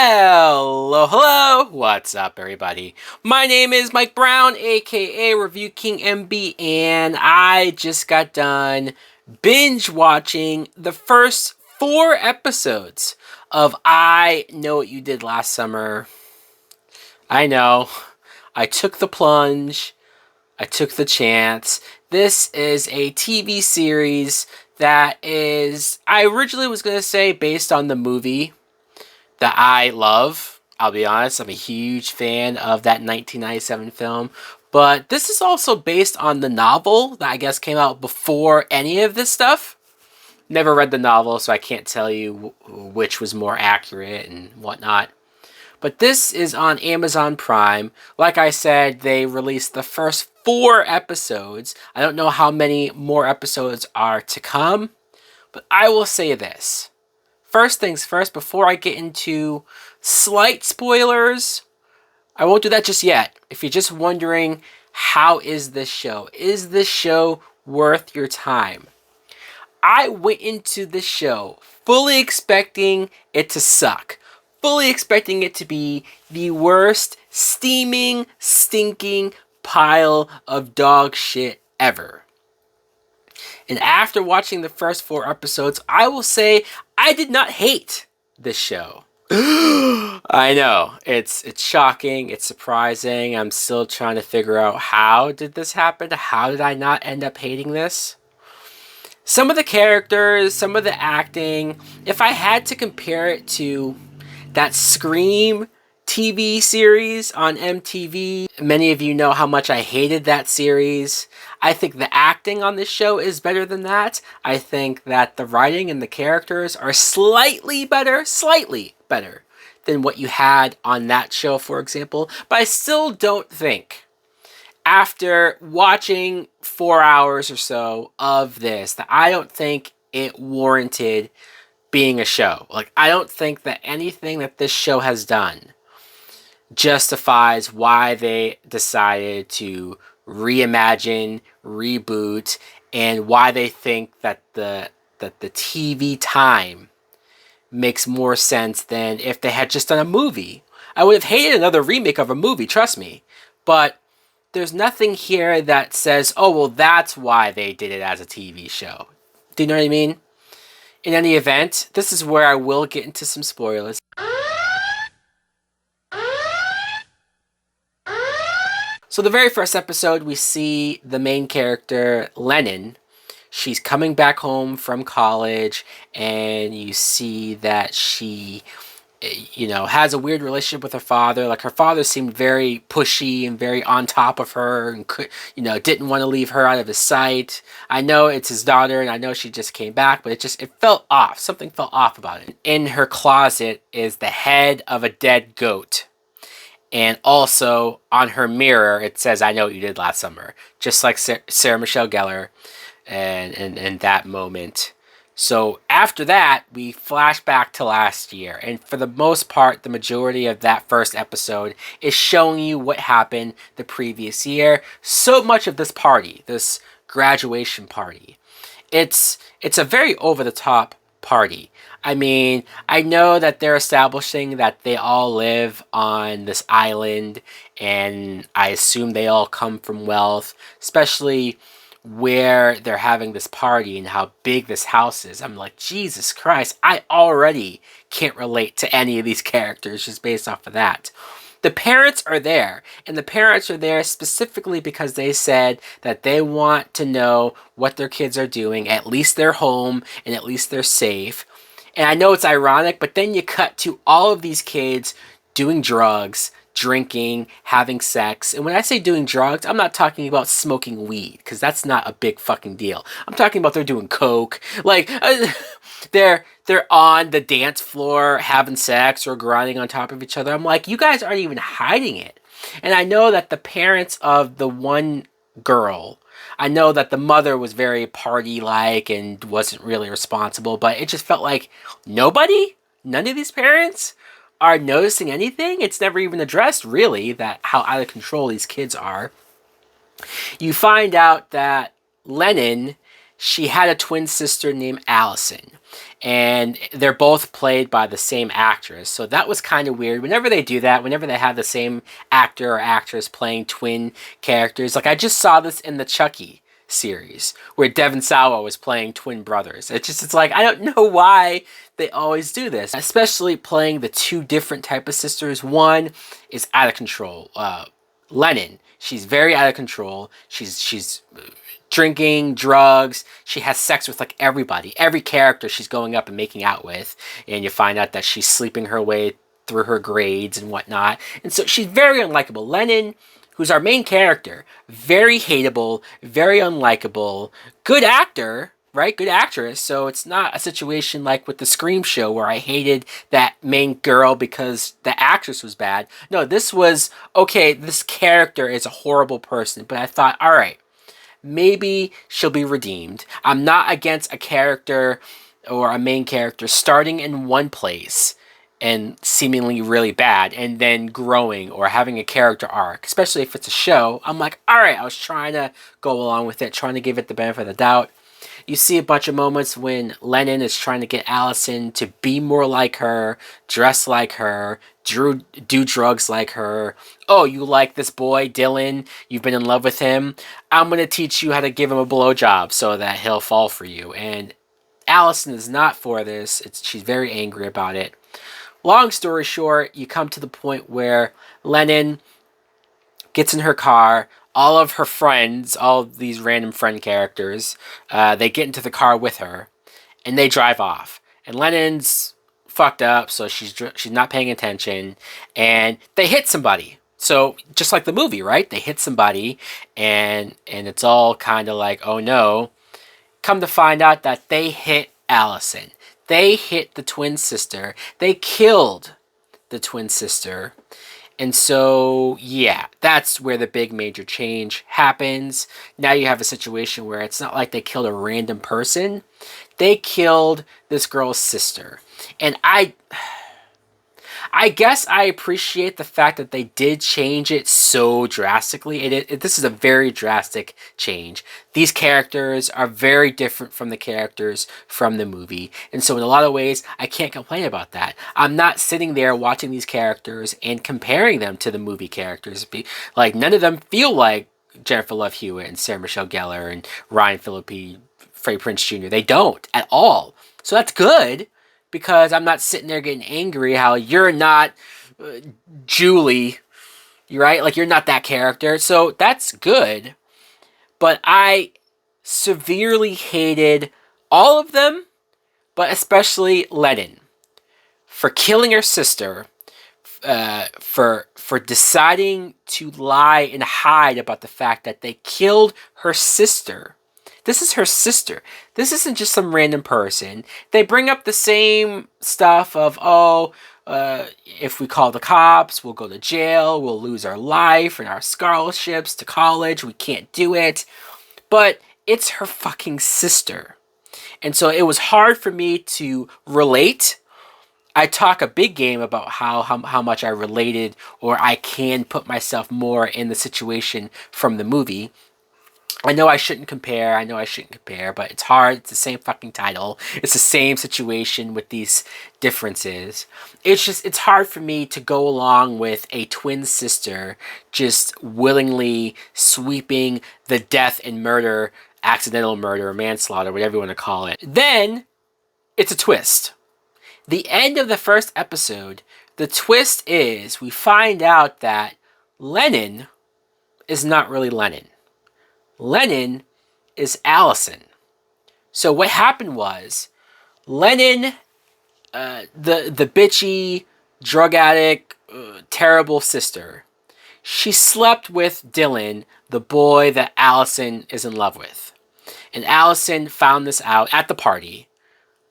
Hello, what's up, everybody? My name is Mike Brown, aka Review King MB, and I just got done binge watching the first 4 episodes of I Know What You Did Last Summer. I know, I took the plunge, I took the chance. This is a TV series that is, I originally was going to say based on the movie that I love. I'll be honest, I'm a huge fan of that 1997 film. But this is also based on the novel that I guess came out before any of this stuff. Never read the novel, so I can't tell you which was more accurate and whatnot. But this is on Amazon Prime. Like I said, they released the first 4 episodes. I don't know how many more episodes are to come, but I will say this. First things first, before I get into slight spoilers, I won't do that just yet. If you're just wondering, how is this show? Is this show worth your time? I went into this show fully expecting it to suck. Fully expecting it to be the worst steaming, stinking pile of dog shit ever. And after watching the first 4 episodes, I will say I did not hate this show. I know, it's shocking, it's surprising. I'm still trying to figure out how did this happen? How did I not end up hating this? Some of the characters, some of the acting, if I had to compare it to that Scream TV series on MTV. Many of you know how much I hated that series. I think the acting on this show is better than that. I think that the writing and the characters are slightly better than what you had on that show, for example. But I still don't think, after watching 4 hours or so of this, that I don't think it warranted being a show. Like, I don't think that anything that this show has done justifies why they decided to reimagine, reboot, and why they think that the TV time makes more sense than if they had just done a movie. I would have hated another remake of a movie, trust me. But there's nothing here that says, oh, well, that's why they did it as a TV show. Do you know what I mean? In any event, this is where I will get into some spoilers. So the very first episode, we see the main character, Lennon. She's coming back home from college, and you see that she, has a weird relationship with her father. Like, her father seemed very pushy and very on top of her and didn't want to leave her out of his sight. I know it's his daughter, and I know she just came back, but it felt off. Something felt off about it. In her closet is the head of a dead goat. And also, on her mirror, it says, I know what you did last summer. Just like Sarah Michelle Gellar and that moment. So after that, we flash back to last year. And for the most part, the majority of that first episode is showing you what happened the previous year. So much of this party, this graduation party, it's a very over-the-top party. I mean, I know that they're establishing that they all live on this island, and I assume they all come from wealth, especially where they're having this party and how big this house is. I'm like, Jesus Christ, I already can't relate to any of these characters just based off of that. The parents are there, and the parents are there specifically because they said that they want to know what their kids are doing. At least they're home, and at least they're safe. And I know it's ironic, but then you cut to all of these kids doing drugs, drinking, having sex. And when I say doing drugs, I'm not talking about smoking weed, because that's not a big fucking deal. I'm talking about they're doing coke. Like, they're on the dance floor having sex or grinding on top of each other. I'm like, you guys aren't even hiding it. And I know that the parents of the one girl, I know that the mother was very party-like and wasn't really responsible, but it just felt like none of these parents are noticing anything. It's never even addressed, really, that how out of control these kids are. You find out that Lennon, she had a twin sister named Allison. and they're both played by the same actress. So that was kind of weird. Whenever they do that, whenever they have the same actor or actress playing twin characters, like I just saw this in the Chucky series where Devon Sawa was playing twin brothers. It's like I don't know why they always do this, especially playing the two different type of sisters. One is out of control. Lennon, she's very out of control. She's drinking, drugs. She has sex with like everybody, every character she's going up and making out with, and you find out that she's sleeping her way through her grades and whatnot. And so she's very unlikable. Lennon, who's our main character, very hateable, very unlikable, good actor, right? Good actress. So it's not a situation like with the Scream show where I hated that main girl because the actress was bad. No, this was, okay, this character is a horrible person, but I thought, all right, maybe she'll be redeemed. I'm not against a character or a main character starting in one place and seemingly really bad and then growing or having a character arc, especially if it's a show. I'm like, all right, I was trying to go along with it, trying to give it the benefit of the doubt. You see a bunch of moments when Lennon is trying to get Allison to be more like her, dress like her, do drugs like her. Oh, you like this boy, Dylan? You've been in love with him? I'm going to teach you how to give him a blowjob so that he'll fall for you. And Allison is not for this. She's very angry about it. Long story short, you come to the point where Lennon gets in her car. All of her friends, all of these random friend characters, they get into the car with her, and they drive off. And Lennon's fucked up, so she's not paying attention, and they hit somebody. So just like the movie, right? They hit somebody, and it's all kind of like, oh no. Come to find out that they hit Allison. They hit the twin sister. They killed the twin sister. And so, yeah, that's where the big major change happens. Now you have a situation where it's not like they killed a random person. They killed this girl's sister. And I guess I appreciate the fact that they did change it so drastically. This is a very drastic change. These characters are very different from the characters from the movie. And so in a lot of ways, I can't complain about that. I'm not sitting there watching these characters and comparing them to the movie characters. Like, none of them feel like Jennifer Love Hewitt and Sarah Michelle Gellar and Ryan Phillippe, Freddie Prinze Jr. They don't at all. So that's good. Because I'm not sitting there getting angry how you're not Julie, right? Like, you're not that character. So that's good. But I severely hated all of them, but especially Lennon, for killing her sister, for deciding to lie and hide about the fact that they killed her sister. This is her sister. This isn't just some random person. They bring up the same stuff of, if we call the cops, we'll go to jail, we'll lose our life and our scholarships to college, we can't do it. But it's her fucking sister. And so it was hard for me to relate. I talk a big game about how much I related, or I can put myself more in the situation from the movie. I know I shouldn't compare, but it's hard. It's the same fucking title. It's the same situation with these differences. It's hard for me to go along with a twin sister just willingly sweeping the death and murder, accidental murder, manslaughter, whatever you want to call it. Then, it's a twist. The end of the first episode, the twist is we find out that Lennon is not really Lennon. Lennon is Allison. So what happened was, Lennon, the bitchy, drug addict, terrible sister, she slept with Dylan, the boy that Allison is in love with. And Allison found this out at the party,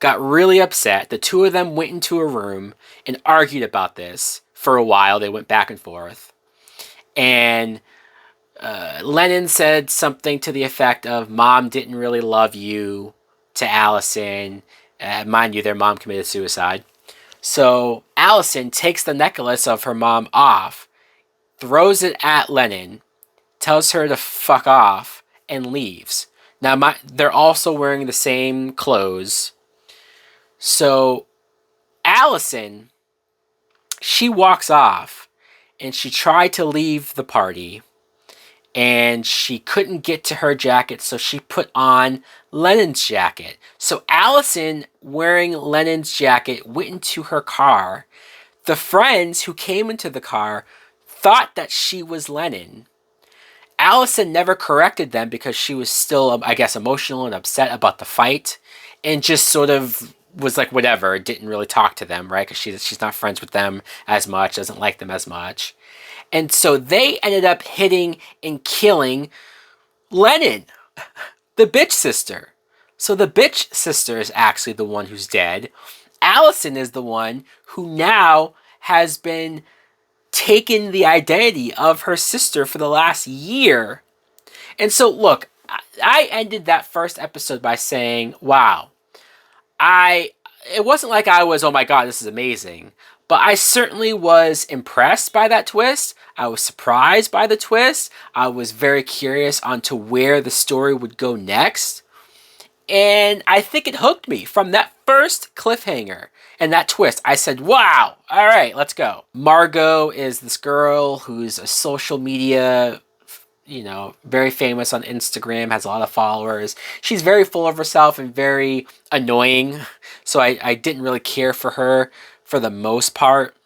got really upset. The two of them went into a room and argued about this for a while. They went back and forth. And Lennon said something to the effect of, Mom didn't really love you, to Allison. Mind you, their mom committed suicide. So Allison takes the necklace of her mom off, throws it at Lennon, tells her to fuck off, and leaves. Now, they're also wearing the same clothes. So Allison, she walks off and she tried to leave the party and she couldn't get to her jacket, so she put on Lennon's jacket. So Allison, wearing Lennon's jacket, went into her car. The friends who came into the car thought that she was Lennon. Allison never corrected them because she was still, I guess, emotional and upset about the fight, and just sort of was like, whatever, didn't really talk to them, right? Because she's not friends with them as much, doesn't like them as much. And so they ended up hitting and killing Lennon, the bitch sister. So the bitch sister is actually the one who's dead. Allison is the one who now has been taken the identity of her sister for the last year. And so, look, I ended that first episode by saying, wow, it wasn't like I was, oh my god, this is amazing. But I certainly was impressed by that twist. I was surprised by the twist. I was very curious on to where the story would go next. And I think it hooked me from that first cliffhanger and that twist. I said, wow, all right, let's go. Margot is this girl who's a social media, very famous on Instagram, has a lot of followers. She's very full of herself and very annoying. So I didn't really care for her for the most part.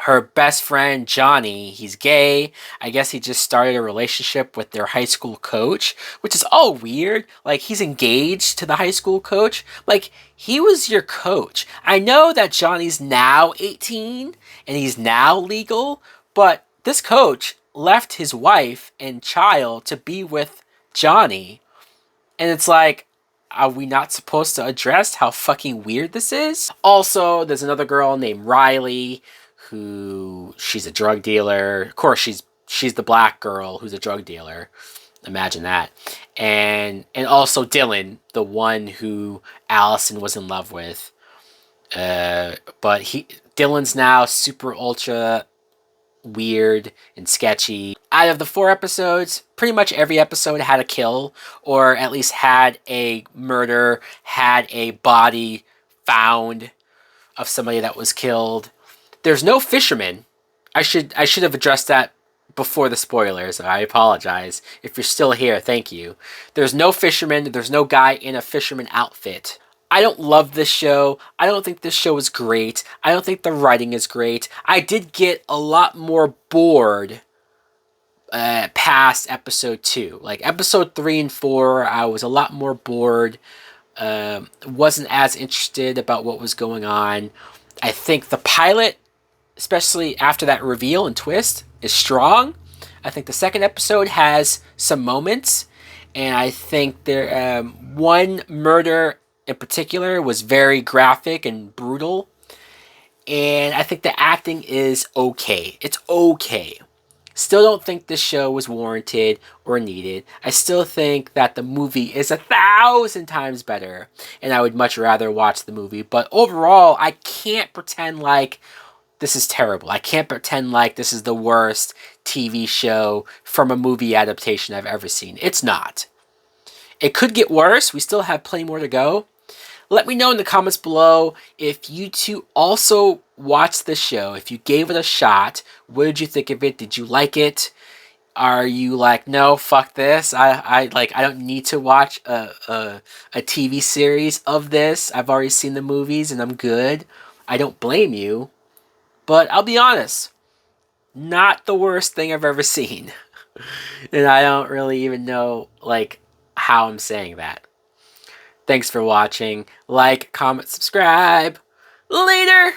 Her best friend, Johnny, he's gay. I guess he just started a relationship with their high school coach, which is all weird. Like, he's engaged to the high school coach. Like, he was your coach. I know that Johnny's now 18 and he's now legal, but this coach left his wife and child to be with Johnny. And it's like, are we not supposed to address how fucking weird this is? Also, there's another girl named Riley who she's a drug dealer. Of course, she's the black girl who's a drug dealer. Imagine that. And also Dylan, the one who Allison was in love with. But Dylan's now super ultra weird and sketchy. Out of the 4 episodes, pretty much every episode had a kill, or at least had a murder, had a body found of somebody that was killed. There's no fisherman. I should have addressed that before the spoilers. I apologize. If you're still here, thank you. There's no fisherman. There's no guy in a fisherman outfit. I don't love this show. I don't think this show is great. I don't think the writing is great. I did get a lot more bored past episode 2. Like episode 3 and 4, I was a lot more bored. Wasn't as interested about what was going on. I think the pilot, especially after that reveal and twist, is strong. I think the second episode has some moments, and I think there one murder in particular was very graphic and brutal, and I think the acting is okay. It's okay. Still don't think this show was warranted or needed. I still think that the movie is 1,000 times better, and I would much rather watch the movie. But overall, I can't pretend like this is terrible. I can't pretend like this is the worst TV show from a movie adaptation I've ever seen. It's not. It could get worse. We still have plenty more to go. Let me know in the comments below if you two also watched the show, if you gave it a shot. What did you think of it? Did you like it? Are you like, no, fuck this. I don't need to watch a TV series of this. I've already seen the movies and I'm good. I don't blame you. But I'll be honest, not the worst thing I've ever seen. And I don't really even know, how I'm saying that. Thanks for watching. Like, comment, subscribe. Later!